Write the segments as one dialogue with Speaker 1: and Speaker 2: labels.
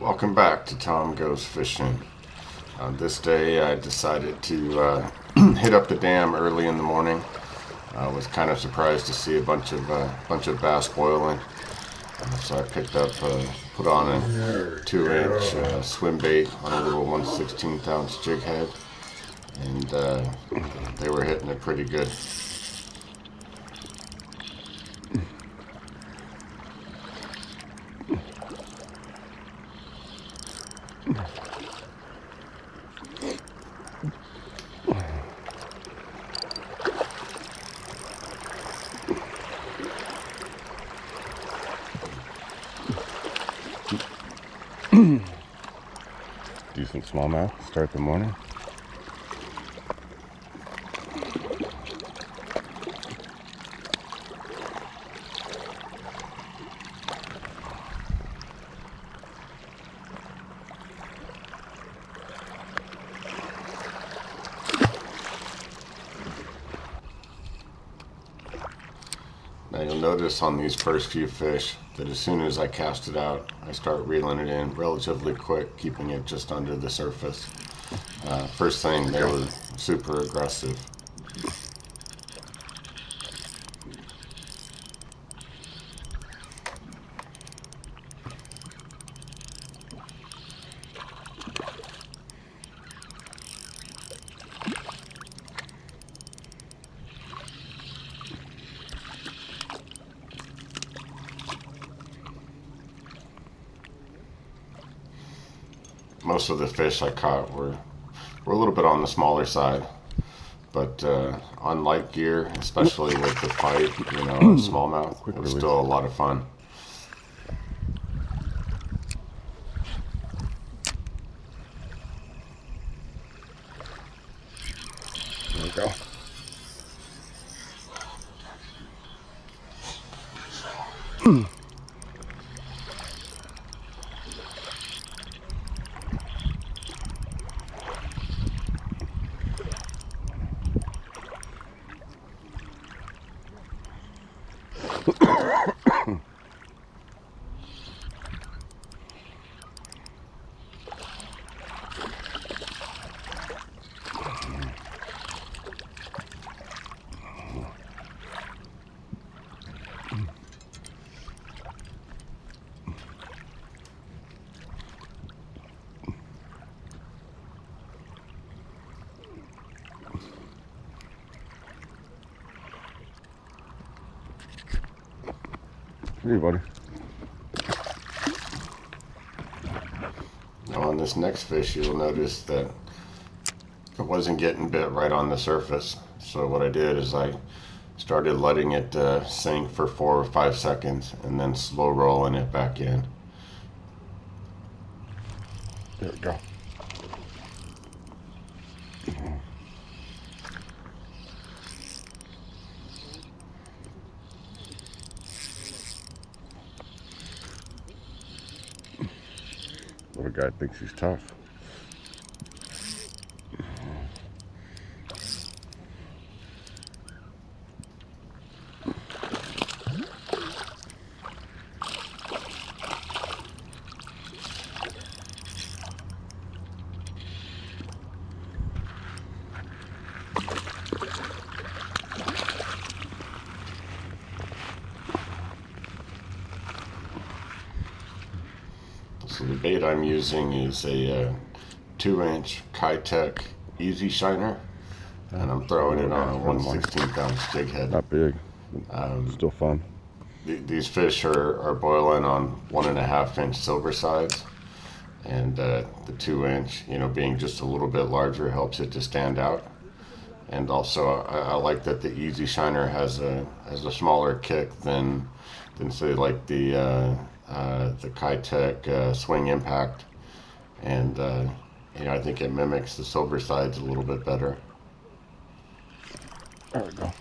Speaker 1: Welcome back to Tom Goes Fishing. On this day I decided to hit up the dam early in the morning. I was kind of surprised to see a bunch of bass boiling. So I picked up, put on a 2-inch swim bait on a little 1/16 ounce jig head, and they were hitting it pretty good. Decent smallmouth to start the morning. Now you'll notice on these first few fish that as soon as I cast it out, I start reeling it in relatively quick, keeping it just under the surface. First thing, they were super aggressive. Most of the fish I caught were a little bit on the smaller side, but on light gear, especially with the fight, smallmouth, it was still a lot of fun. There we go. Hey, buddy. Now on this next fish, you'll notice that it wasn't getting bit right on the surface. So what I did is I started letting it sink for 4 or 5 seconds and then slow rolling it back in. There we go. What a guy thinks he's tough. So the bait I'm using is a 2-inch Keitech easy shiner, and I'm throwing it on a 1/16 ounce jig head. Not big, still fun. These fish are boiling on 1.5-inch silver sides, and the 2-inch, being just a little bit larger, helps it to stand out. And also, I like that the easy shiner has a smaller kick than say like the Keitech swing impact, and I think it mimics the silver sides a little bit better. There we go.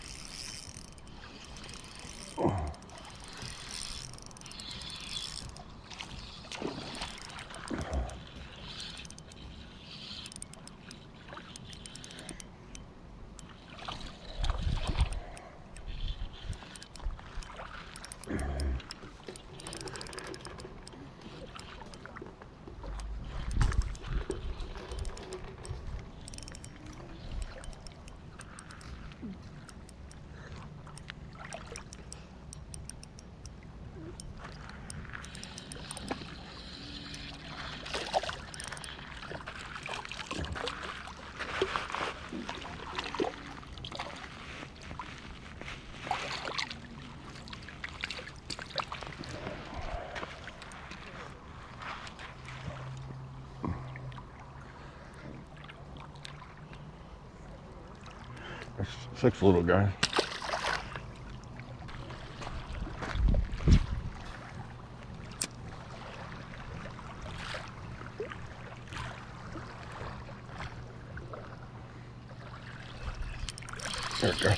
Speaker 2: 6 little guy. There we go.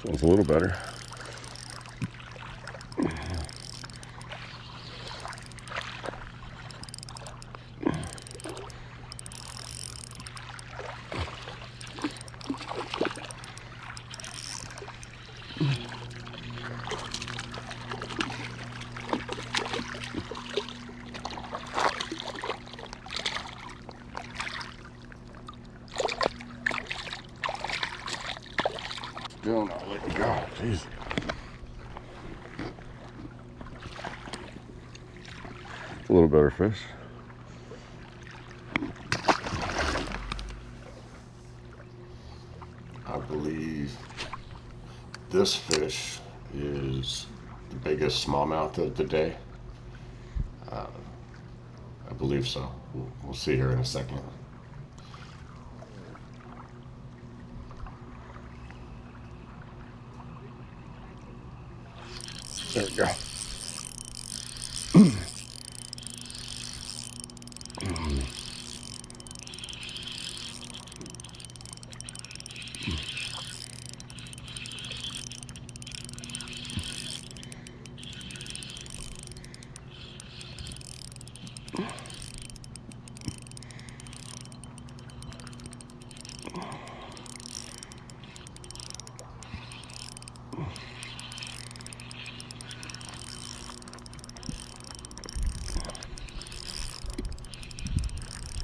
Speaker 2: This one's a little better. Still not letting go. Jeez. A little better fish.
Speaker 1: I believe this fish is the biggest smallmouth of the day. I believe so. We'll see here in a second.
Speaker 2: There we go.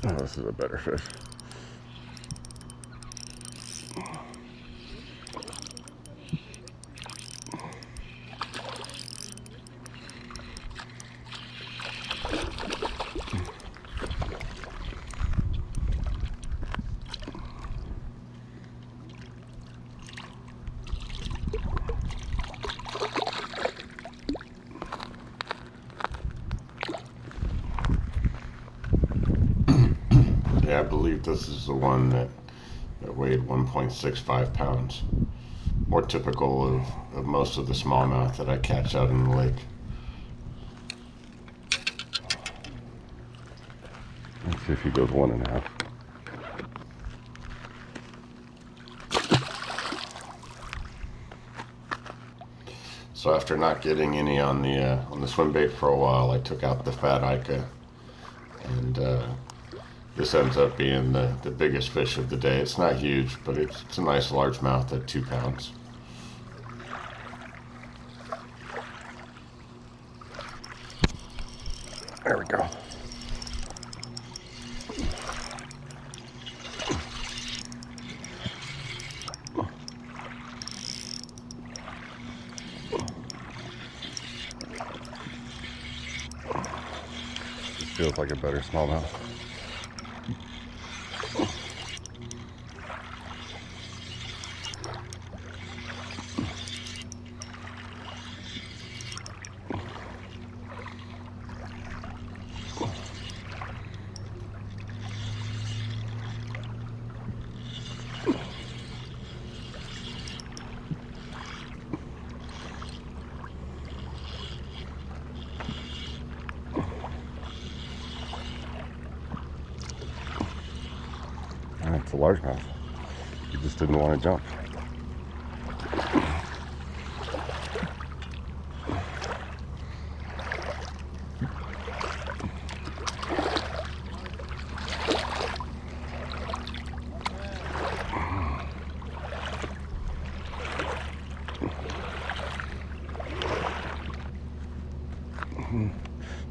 Speaker 2: Oh, this is a better fish.
Speaker 1: Yeah, I believe this is the one that weighed 1.65 pounds. More typical of most of the smallmouth that I catch out in the lake.
Speaker 2: Let's see if he goes 1.5.
Speaker 1: So after not getting any on the Swimbait for a while, I took out the fat Ica, and this ends up being the biggest fish of the day. It's not huge, but it's a nice largemouth at 2 pounds.
Speaker 2: There we go. This feels like a better smallmouth. It's a largemouth. He just didn't want to jump.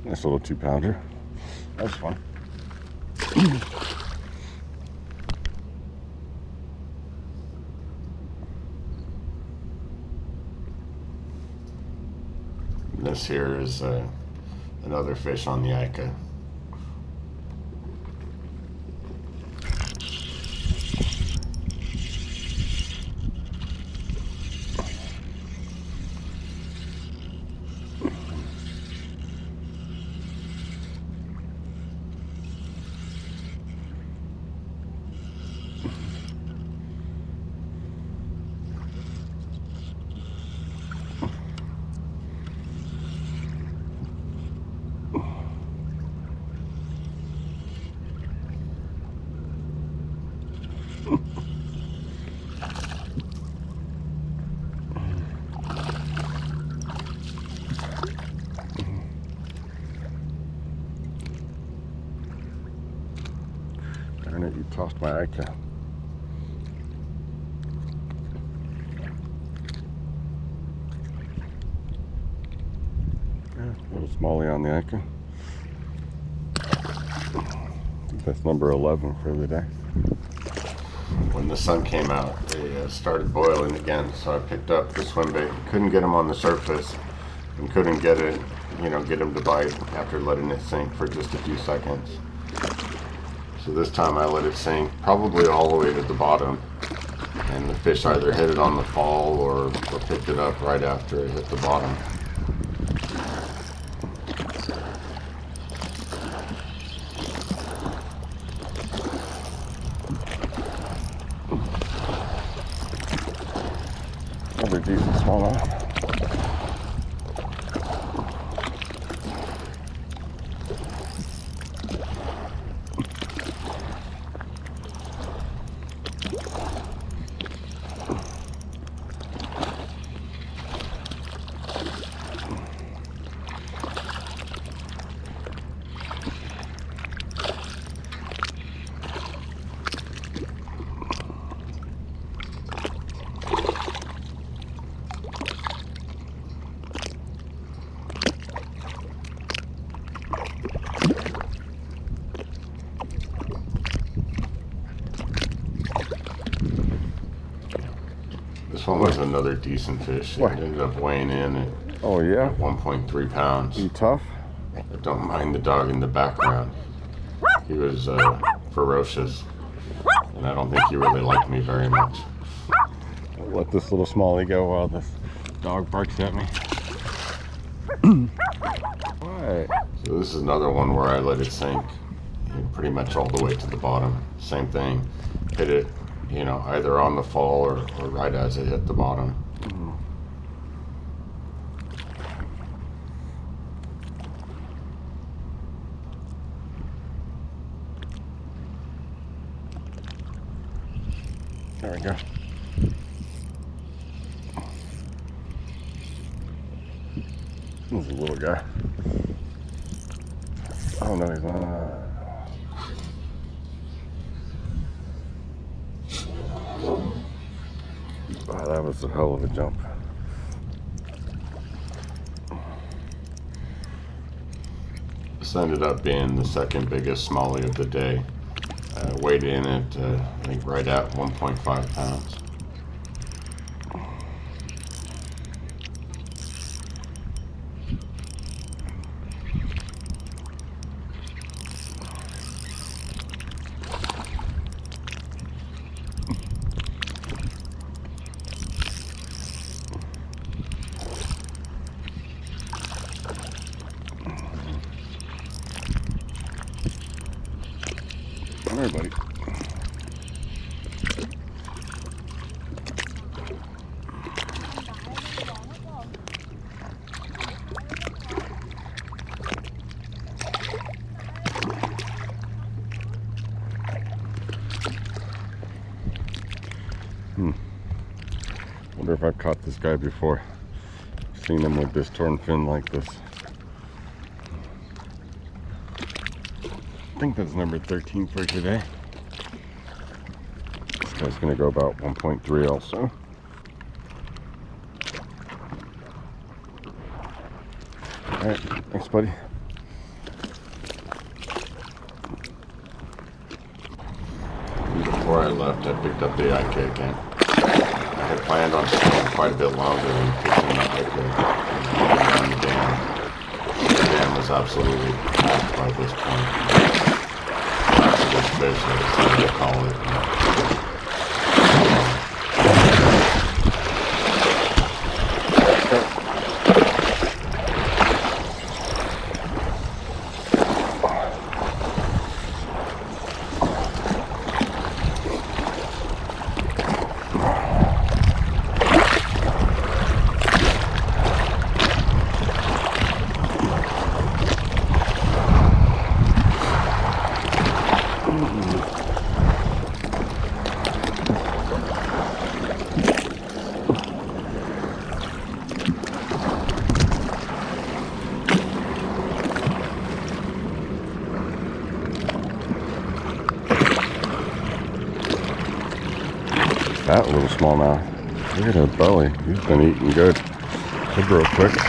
Speaker 2: Nice little 2-pounder. That was fun.
Speaker 1: this here is another fish on the Ica.
Speaker 2: Darn it, you tossed my Ica. Yeah, a little smallie on the Ica. I think that's number 11 for the day.
Speaker 1: When the sun came out, they started boiling again, so I picked up the Swimbait. Couldn't get them on the surface, and couldn't get it, get them to bite after letting it sink for just a few seconds. So this time I let it sink probably all the way to the bottom, and the fish either hit it on the fall or picked it up right after it hit the bottom.
Speaker 2: Another decent smallmouth.
Speaker 1: This one was another decent fish. It ended up weighing in at,
Speaker 2: oh, yeah?
Speaker 1: at 1.3 pounds.
Speaker 2: You tough?
Speaker 1: I don't mind the dog in the background. He was ferocious, and I don't think he really liked me very much.
Speaker 2: I'll let this little smallie go while this dog barks at me. What?
Speaker 1: So this is another one where I let it sink pretty much all the way to the bottom. Same thing. Hit it, either on the fall or right as it hit the bottom.
Speaker 2: There we go. This is a little guy. Oh no, he's not. Wow, that was a hell of a jump.
Speaker 1: This ended up being the second biggest smallie of the day. Weighed in at, I think, right at 1.5 pounds.
Speaker 2: Come here, buddy. Wonder if I've caught this guy before. Seen him with this torn fin like this. I think that's number 13 for today. This guy's gonna go about 1.3 also. Alright, thanks buddy.
Speaker 1: Before I left, I picked up the Ica again. I had planned on staying quite a bit longer and fishing the Ica down the dam. is absolutely packed by this point. This fish, that's what I call it.
Speaker 2: That little smallmouth. Look at her belly. He's been eating good. He'll grow quick.